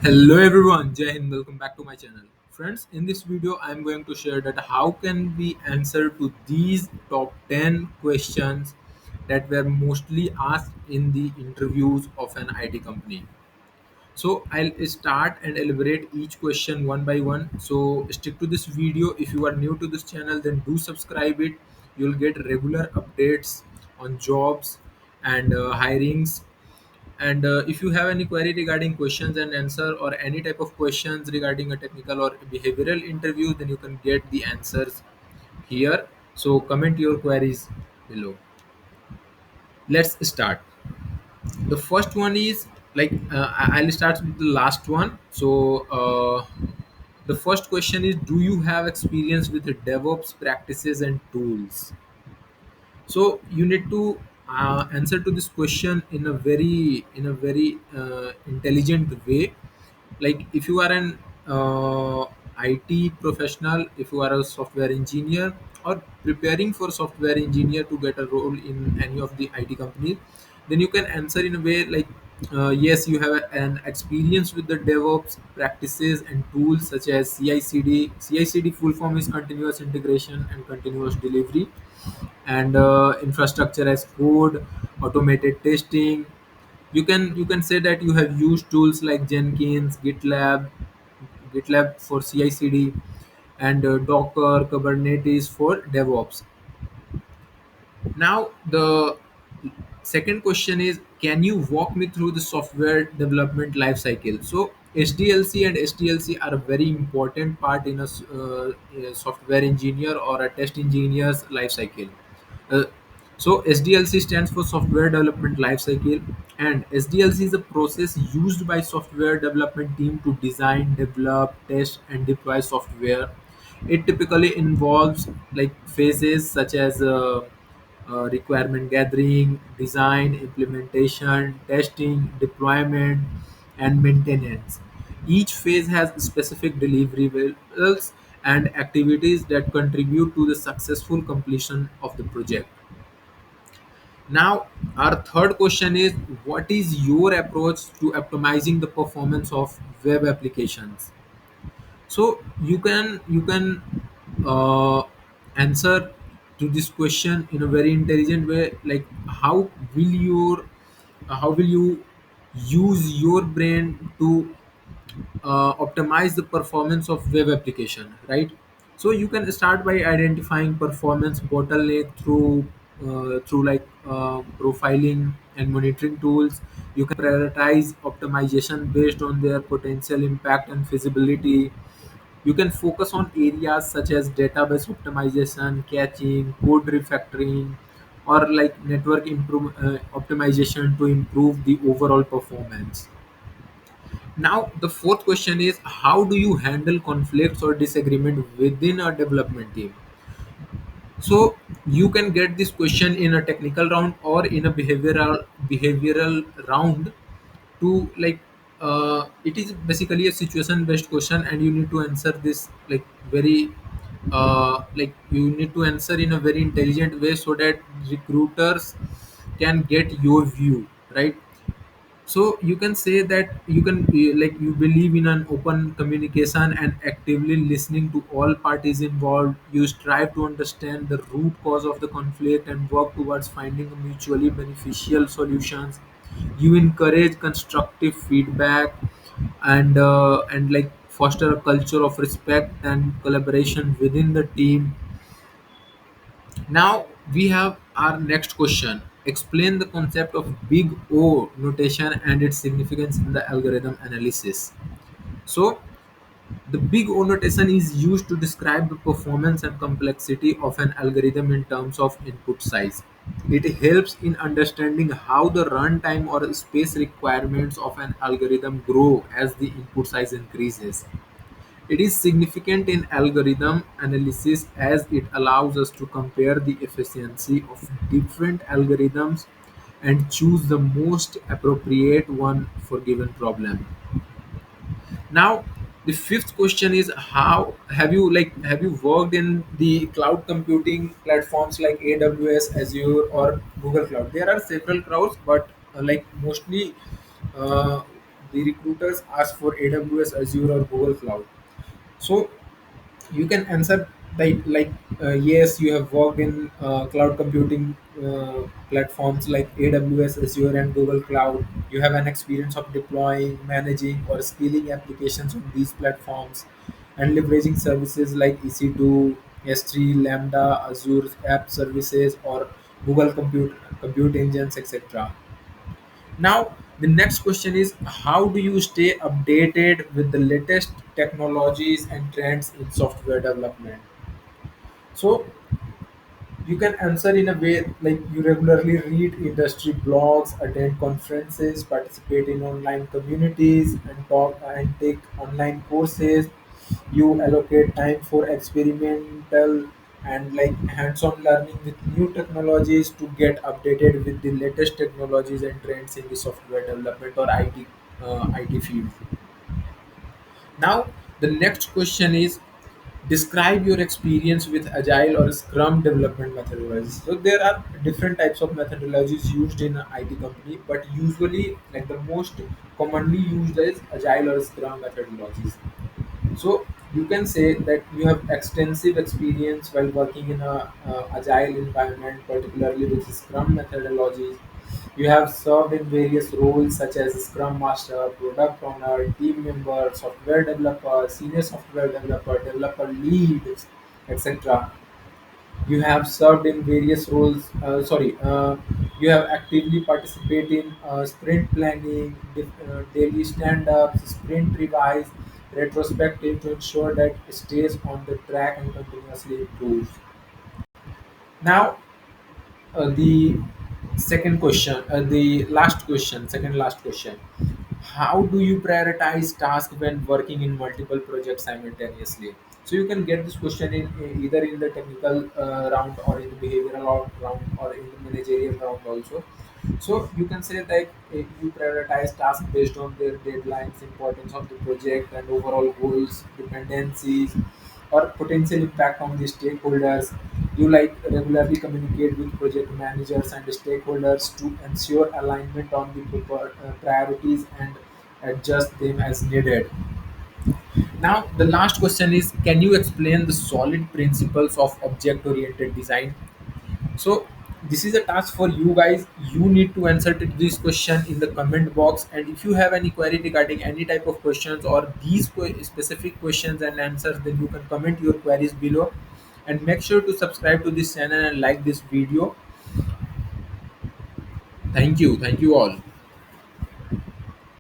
Hello everyone, Jai Hind, welcome back to my channel. Friends, in this video I am going to share that how can we answer to these top 10 questions that were mostly asked in the interviews of an IT company. So I'll start and elaborate each question one by one. So stick to this video. If you are new to this channel, then do subscribe it. You'll get regular updates on jobs and hirings, and if you have any query regarding questions and answer or any type of questions regarding a technical or behavioral interview, then you can get the answers here. So comment your queries below. Let's start. The first one is I'll start with the last one. So the first question is, do you have experience with the DevOps practices and tools? So you need to answer to this question in a very intelligent way. Like if you are an IT professional, if you are a software engineer or preparing for software engineer to get a role in any of the IT companies, then you can answer in a way like yes, you have an experience with the DevOps practices and tools such as CI/CD. CI/CD full form is continuous integration and continuous delivery, and infrastructure as code, automated testing. You can say that you have used tools like Jenkins, GitLab for CI/CD, and Docker, Kubernetes for DevOps. Now the second question is, can you walk me through the software development lifecycle? So SDLC and STLC are a very important part in a software engineer or a test engineer's lifecycle. Uh, so SDLC stands for Software Development Lifecycle, and SDLC is a process used by software development team to design, develop, test, and deploy software. It typically involves like phases such as requirement gathering, design, implementation, testing, deployment, and maintenance. Each phase has specific deliverables and activities that contribute to the successful completion of the project. Now, our third question is, what is your approach to optimizing the performance of web applications? So you can uh, answer to this question in a very intelligent way. Like how will you use your brain to optimize the performance of web application, right? So you can start by identifying performance bottleneck through profiling and monitoring tools. You can prioritize optimization based on their potential impact and feasibility. You can focus on areas such as database optimization, caching, code refactoring, or like optimization to improve the overall performance. Now, the fourth question is, how do you handle conflicts or disagreement within a development team? So you can get this question in a technical round or in a behavioral round. To like it is basically a situation based question, and you need to answer this like very like you need to answer in a very intelligent way so that recruiters can get your view, right? So you can say that you believe in an open communication and actively listening to all parties involved. You strive to understand the root cause of the conflict and work towards finding a mutually beneficial solutions. You encourage constructive feedback and like foster a culture of respect and collaboration within the team. Now we have our next question. Explain the concept of big O notation and its significance in the algorithm analysis. So the big O notation is used to describe the performance and complexity of an algorithm in terms of input size. It helps in understanding how the runtime or space requirements of an algorithm grow as the input size increases. It is significant in algorithm analysis as it allows us to compare the efficiency of different algorithms and choose the most appropriate one for given problem. Now, the fifth question is, how have you worked in the cloud computing platforms like AWS, Azure, or Google Cloud? There are several clouds, but like mostly uh, the recruiters ask for AWS, Azure, or Google Cloud. So you can answer yes, you have worked in cloud computing platforms like AWS, Azure, and Google Cloud. You have an experience of deploying, managing, or scaling applications on these platforms and leveraging services like EC2, S3, Lambda, Azure App Services, or Google Compute Engines, etc. Now, the next question is, how do you stay updated with the latest technologies and trends in software development? So, you can answer in a way like you regularly read industry blogs, attend conferences, participate in online communities, and talk and take online courses. You allocate time for experimental and like hands-on learning with new technologies to get updated with the latest technologies and trends in the software development or IT field. Now, the next question is, describe your experience with Agile or Scrum development methodologies. So there are different types of methodologies used in an IT company, but usually, like the most commonly used is Agile or Scrum methodologies. So you can say that you have extensive experience while working in a agile environment, particularly with Scrum methodologies. You have served in various roles such as Scrum Master, Product Owner, Team Member, Software Developer, Senior Software Developer, Developer Lead, etc. You have served in various roles. You have actively participated in sprint planning, daily stand-ups, sprint revise, retrospective to ensure that it stays on the track and continuously improves. Now, the second last question. How do you prioritize tasks when working in multiple projects simultaneously? So you can get this question in either in the technical round or in the behavioral round or in the managerial round also. So you can say that you prioritize tasks based on their deadlines, importance of the project, and overall goals, dependencies, or potential impact on the stakeholders. You like regularly communicate with project managers and stakeholders to ensure alignment on the priorities and adjust them as needed. Now, the last question is, can you explain the solid principles of object oriented design? So this is a task for you guys. You need to answer to this question in the comment box. And if you have any query regarding any type of questions or these specific questions and answers, then you can comment your queries below. And make sure to subscribe to this channel and like this video. Thank you. Thank you all.